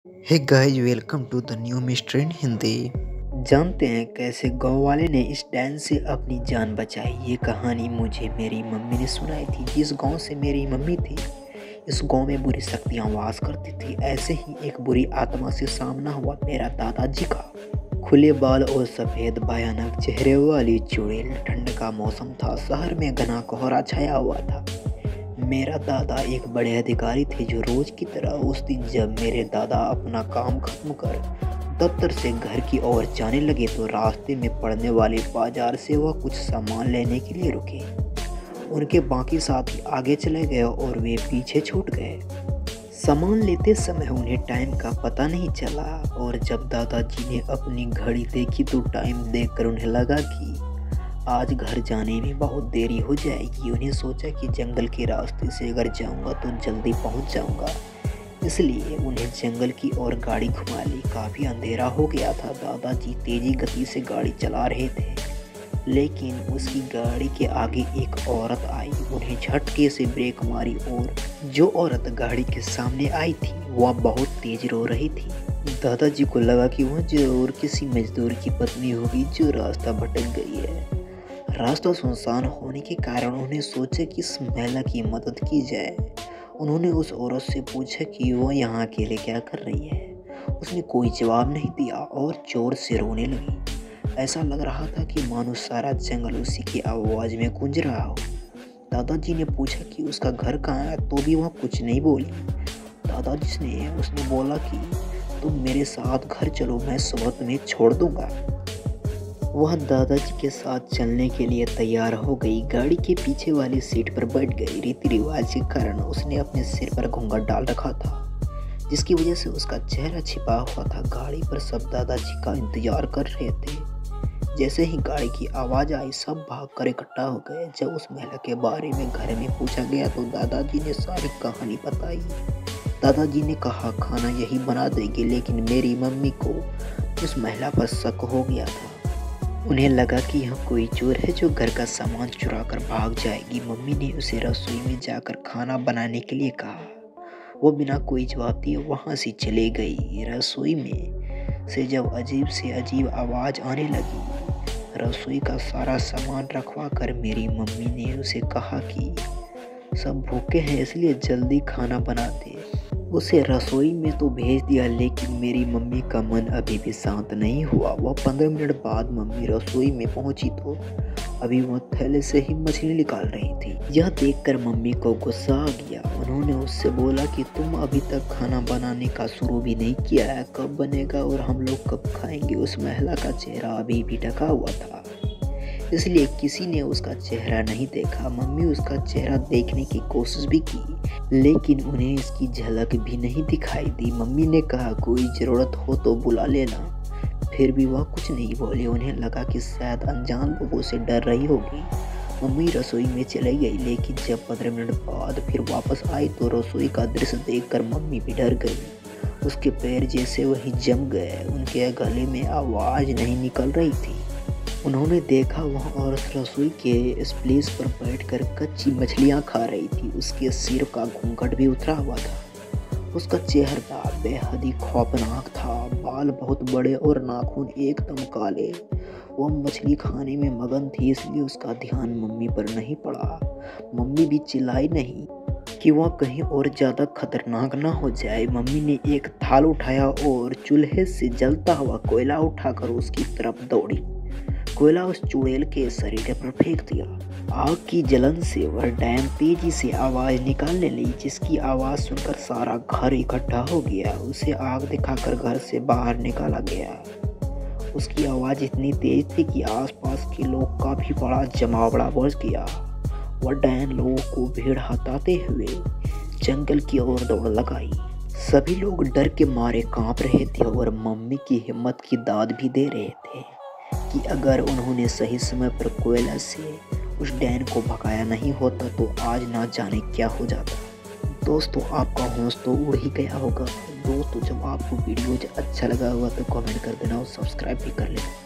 Hey guys, welcome to the new mister in Hindi. जानते हैं कैसे गांव वाले ने इस डैन से अपनी जान बचाई। ये कहानी मुझे मेरी मम्मी ने सुनाई थी। जिस गांव से मेरी मम्मी थी, इस गांव में बुरी शक्तियां वास करती थी। ऐसे ही एक बुरी आत्मा से सामना हुआ मेरा दादाजी का। खुले बाल और सफ़ेद भयानक चेहरे वाली चुड़ैल। ठंड का मौसम था, शहर में घना कोहरा छाया हुआ था। मेरा दादा एक बड़े अधिकारी थे जो रोज की तरह उस दिन जब मेरे दादा अपना काम खत्म कर दफ्तर से घर की ओर जाने लगे तो रास्ते में पड़ने वाले बाजार से वह कुछ सामान लेने के लिए रुके। उनके बाकी साथी आगे चले गए और वे पीछे छूट गए। सामान लेते समय उन्हें टाइम का पता नहीं चला और जब दादाजी ने अपनी घड़ी देखी तो टाइम देखकर उन्हें लगा कि आज घर जाने में बहुत देरी हो जाएगी। उन्हें सोचा कि जंगल के रास्ते से अगर जाऊंगा तो जल्दी पहुंच जाऊंगा, इसलिए उन्हें जंगल की ओर गाड़ी घुमा ली। काफ़ी अंधेरा हो गया था। दादाजी तेजी गति से गाड़ी चला रहे थे, लेकिन उसकी गाड़ी के आगे एक औरत आई। उन्हें झटके से ब्रेक मारी और जो औरत गाड़ी के सामने आई थी वह बहुत तेज रो रही थी। दादाजी को लगा कि वह जरूर किसी मजदूर की पत्नी होगी जो रास्ता भटक गई है। रास्ता सुनसान होने के कारण उन्हें सोचा कि इस महिला की मदद की जाए। उन्होंने उस औरत से पूछा कि वह यहाँ अकेले क्या कर रही है। उसने कोई जवाब नहीं दिया और जोर से रोने लगी। ऐसा लग रहा था कि मानो सारा जंगल उसी की आवाज में गूंज रहा हो। दादाजी ने पूछा कि उसका घर कहाँ है, तो भी वह कुछ नहीं बोली। दादाजी ने उसने बोला कि तुम मेरे साथ घर चलो, मैं सुबह तुम्हें छोड़ दूंगा। वह दादाजी के साथ चलने के लिए तैयार हो गई। गाड़ी के पीछे वाली सीट पर बैठ गई। रीति रिवाज के कारण उसने अपने सिर पर घूंघट डाल रखा था, जिसकी वजह से उसका चेहरा छिपा हुआ था। गाड़ी पर सब दादाजी का इंतजार कर रहे थे। जैसे ही गाड़ी की आवाज़ आई, सब भागकर इकट्ठा हो गए। जब उस महिला के बारे में घर में पूछा गया तो दादाजी ने सारी कहानी बताई। दादाजी ने कहा खाना यही बना देगी, लेकिन मेरी मम्मी को उस महिला पर शक हो गया था। उन्हें लगा कि यह कोई चोर है जो घर का सामान चुरा कर भाग जाएगी। मम्मी ने उसे रसोई में जाकर खाना बनाने के लिए कहा। वो बिना कोई जवाब दिए वहाँ से चली गई। रसोई में से जब अजीब से अजीब आवाज़ आने लगी, रसोई का सारा सामान रखवा कर मेरी मम्मी ने उसे कहा कि सब भूखे हैं, इसलिए जल्दी खाना बना दे। उसे रसोई में तो भेज दिया, लेकिन मेरी मम्मी का मन अभी भी शांत नहीं हुआ। वह 15 मिनट बाद मम्मी रसोई में पहुंची तो अभी वह थैले से ही मछली निकाल रही थी। यह देखकर मम्मी को गुस्सा आ गया। उन्होंने उससे बोला कि तुम अभी तक खाना बनाने का शुरू भी नहीं किया है, कब बनेगा और हम लोग कब खाएंगे। उस महिला का चेहरा अभी भी ढका हुआ था, इसलिए किसी ने उसका चेहरा नहीं देखा। मम्मी उसका चेहरा देखने की कोशिश भी की, लेकिन उन्हें इसकी झलक भी नहीं दिखाई दी। मम्मी ने कहा कोई ज़रूरत हो तो बुला लेना, फिर भी वह कुछ नहीं बोले। उन्हें लगा कि शायद अनजान लोगों से डर रही होगी। मम्मी रसोई में चली गई, लेकिन जब 15 मिनट बाद फिर वापस आई तो रसोई का दृश्य देखकर मम्मी भी डर गई। उसके पैर जैसे वहीं जम गए। उनके गले में आवाज़ नहीं निकल रही थी। उन्होंने देखा वह औरत रसोई के स्प्लेस पर बैठकर कच्ची मछलियां खा रही थी। उसके सिर का घूंघट भी उतरा हुआ था। उसका चेहरा बेहद ही खौफनाक था। बाल बहुत बड़े और नाखून एकदम काले। वह मछली खाने में मगन थी, इसलिए उसका ध्यान मम्मी पर नहीं पड़ा। मम्मी भी चिल्लाई नहीं कि वह कहीं और ज़्यादा खतरनाक ना हो जाए। मम्मी ने एक थाल उठाया और चूल्हे से जलता हुआ कोयला उठाकर उसकी तरफ दौड़ी। कोयला उस चुड़ैल के शरीर पर फेंक दिया। आग की जलन से वह डैम तेजी से आवाज़ निकालने लगी, जिसकी आवाज़ सुनकर सारा घर इकट्ठा हो गया। उसे आग दिखाकर घर से बाहर निकाला गया। उसकी आवाज़ इतनी तेज थी कि आसपास के लोग का भी बड़ा जमावड़ा बच गया। वह डैम लोगों को भीड़ हटाते हुए जंगल की ओर दौड़ लगाई। सभी लोग डर के मारे कांप रहे थे और मम्मी की हिम्मत की दाद भी दे रहे थे कि अगर उन्होंने सही समय पर कोयला से उस डैन को भगाया नहीं होता तो आज ना जाने क्या हो जाता। दोस्तों, आपका होश तो उड़ ही गया होगा। दोस्तों, जब आपको वीडियो अच्छा लगा होगा तो कमेंट कर देना और सब्सक्राइब भी कर लेना।